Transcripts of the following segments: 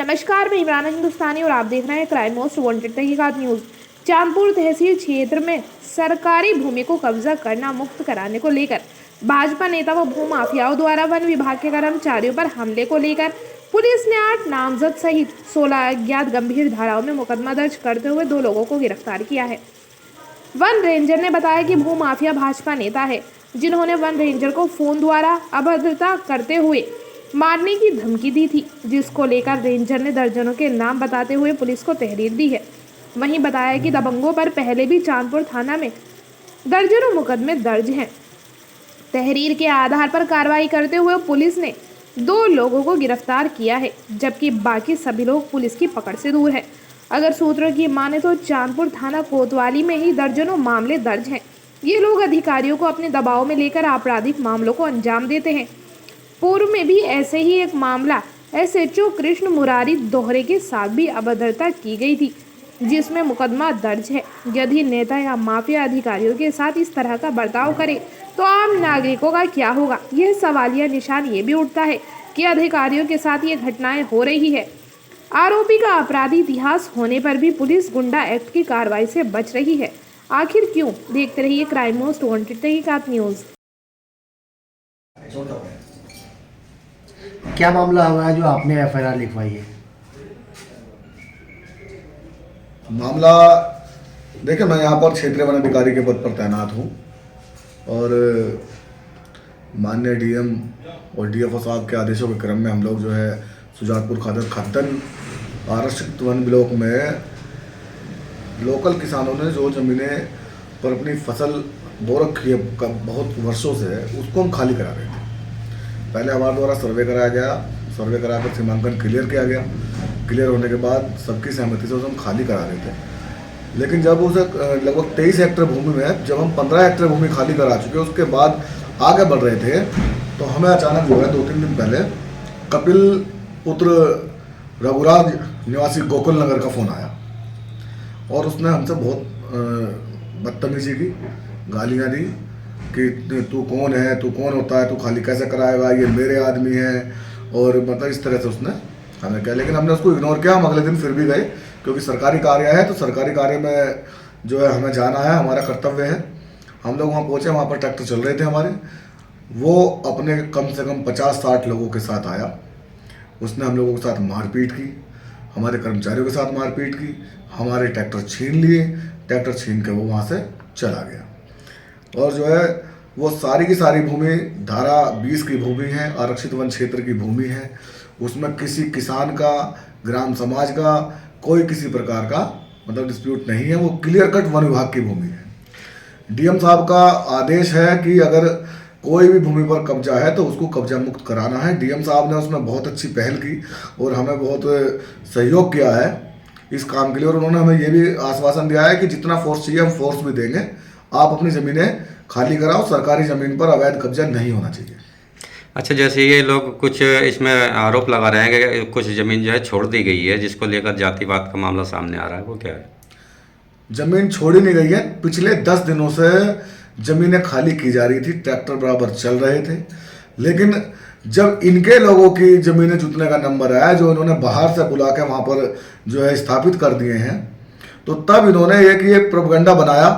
नमस्कार, मैं इमरान हिंदुस्तानी और आप देख रहे हैं क्राइम मोस्ट वांटेड तहकीकात न्यूज। चांदपुर तहसील क्षेत्र में सरकारी भूमि को कब्जा करना मुक्त कराने को लेकर भाजपा नेता व भू माफियाओं द्वारा वन विभाग के कर्मचारियों पर हमले को लेकर पुलिस ने 8 नामजद सहित 16 अज्ञात गंभीर धाराओं में मुकदमा दर्ज करते हुए 2 लोगों को गिरफ्तार किया है। वन रेंजर ने बताया कि भू माफिया भाजपा नेता है, जिन्होंने वन रेंजर को फोन द्वारा अभद्रता करते हुए मारने की धमकी दी थी, जिसको लेकर रेंजर ने दर्जनों के नाम बताते हुए पुलिस को तहरीर दी है। वहीं बताया कि दबंगों पर पहले भी चांदपुर थाना में दर्जनों मुकदमे दर्ज हैं। तहरीर के आधार पर कार्रवाई करते हुए पुलिस ने 2 लोगों को गिरफ्तार किया है, जबकि बाकी सभी लोग पुलिस की पकड़ से दूर है। अगर सूत्रों की माने तो चांदपुर थाना कोतवाली में ही दर्जनों मामले दर्ज हैं। ये लोग अधिकारियों को अपने दबाव में लेकर आपराधिक मामलों को अंजाम देते हैं। पूर्व में भी ऐसे ही एक मामला SHO कृष्ण मुरारी दोहरे के साथ भी अभद्रता की गई थी, जिसमें मुकदमा दर्ज है। यदि नेता या माफिया अधिकारियों के साथ इस तरह का बर्ताव करे तो आम नागरिकों का क्या होगा? यह सवालिया निशान ये भी उठता है कि अधिकारियों के साथ ये घटनाएं हो रही है। आरोपी का अपराधी इतिहास होने पर भी पुलिस गुंडा एक्ट की कार्रवाई से बच रही है। आखिर क्यों? देखते रहिए क्राइम मोस्ट वांटेड तहकीकात न्यूज। क्या मामला हुआ है जो आपने FIR लिखवाई है? मामला देखिए, मैं यहाँ पर क्षेत्रीय वन अधिकारी के पद पर तैनात हूँ और माननीय DM और DFO साहब के आदेशों के क्रम में हम लोग जो है सुजातपुर खादर खद्दन आरक्षित वन ब्लॉक में लोकल किसानों ने जो ज़मीनें पर अपनी फसल बो रखी है बहुत वर्षों से, उसको हम खाली करा रहे थे। पहले हमारे द्वारा सर्वे कराया गया, सर्वे कराकर सीमांकन क्लियर किया गया। क्लियर होने के बाद सबकी सहमति से उसे हम खाली करा रहे थे। लेकिन जब उसे लगभग 23 हेक्टेयर भूमि में जब हम 15 हेक्टेयर भूमि खाली करा चुके, उसके बाद आगे बढ़ रहे थे, तो हमें अचानक जो है 2-3 दिन पहले कपिल पुत्र रघुराज निवासी गोकुल नगर का फ़ोन आया और उसने हमसे बहुत बदतमीजी की, गालियाँ दी कि तू कौन है, तू कौन होता है, तू खाली कैसे कराएगा, ये मेरे आदमी है, और मतलब इस तरह से उसने हमें किया। लेकिन हमने उसको इग्नोर किया। हम अगले दिन फिर भी गए, क्योंकि सरकारी कार्य है तो सरकारी कार्य में जो है हमें जाना है, हमारा कर्तव्य है। हम लोग वहाँ पहुँचे, वहाँ पर ट्रैक्टर चल रहे थे हमारे। वो अपने कम से कम 50-60 लोगों के साथ आया। उसने हम लोगों के साथ मारपीट की, हमारे कर्मचारियों के साथ मारपीट की, हमारे ट्रैक्टर छीन लिए। ट्रैक्टर छीन के वो वहाँ से चला गया और जो है वो सारी की सारी भूमि धारा 20 की भूमि है, आरक्षित वन क्षेत्र की भूमि है। उसमें किसी किसान का, ग्राम समाज का कोई किसी प्रकार का मतलब डिस्प्यूट नहीं है। वो क्लियर कट वन विभाग की भूमि है। DM साहब का आदेश है कि अगर कोई भी भूमि पर कब्जा है तो उसको कब्जा मुक्त कराना है। DM साहब ने उसमें बहुत अच्छी पहल की और हमें बहुत सहयोग किया है इस काम के लिए, और उन्होंने हमें ये भी आश्वासन दिया है कि जितना फोर्स चाहिए हम फोर्स भी देंगे। आप अपनी ज़मीनें खाली कराओ, सरकारी ज़मीन पर अवैध कब्जा नहीं होना चाहिए। अच्छा, जैसे ये लोग कुछ इसमें आरोप लगा रहे हैं कि कुछ ज़मीन जो है छोड़ दी गई है, जिसको लेकर जातिवाद का मामला सामने आ रहा है, वो क्या है? ज़मीन छोड़ी नहीं गई है। पिछले 10 दिनों से ज़मीनें खाली की जा रही थी, ट्रैक्टर बराबर चल रहे थे। लेकिन जब इनके लोगों की ज़मीनें जुटने का नंबर आया, जो इन्होंने बाहर से बुला के वहाँ पर जो है स्थापित कर दिए हैं, तो तब इन्होंने ये प्रोपगंडा बनाया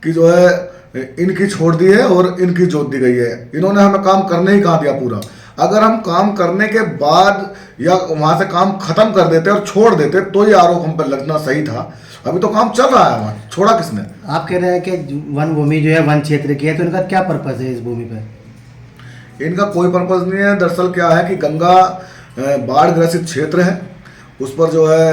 कि जो है इनकी छोड़ दी है और इनकी जोत दी गई है। इन्होंने हमें काम करने ही कहा दिया पूरा। अगर हम काम करने के बाद या वहाँ से काम खत्म कर देते और छोड़ देते तो ये आरोप हम पर लगना सही था। अभी तो काम चल रहा है, वहाँ छोड़ा किसने? आप कह रहे हैं कि वन भूमि जो है वन क्षेत्र की है, तो इनका क्या पर्पस है इस भूमि पर? इनका कोई पर्पस नहीं है। दरअसल क्या है कि गंगा बाढ़ ग्रसित क्षेत्र है, उस पर जो है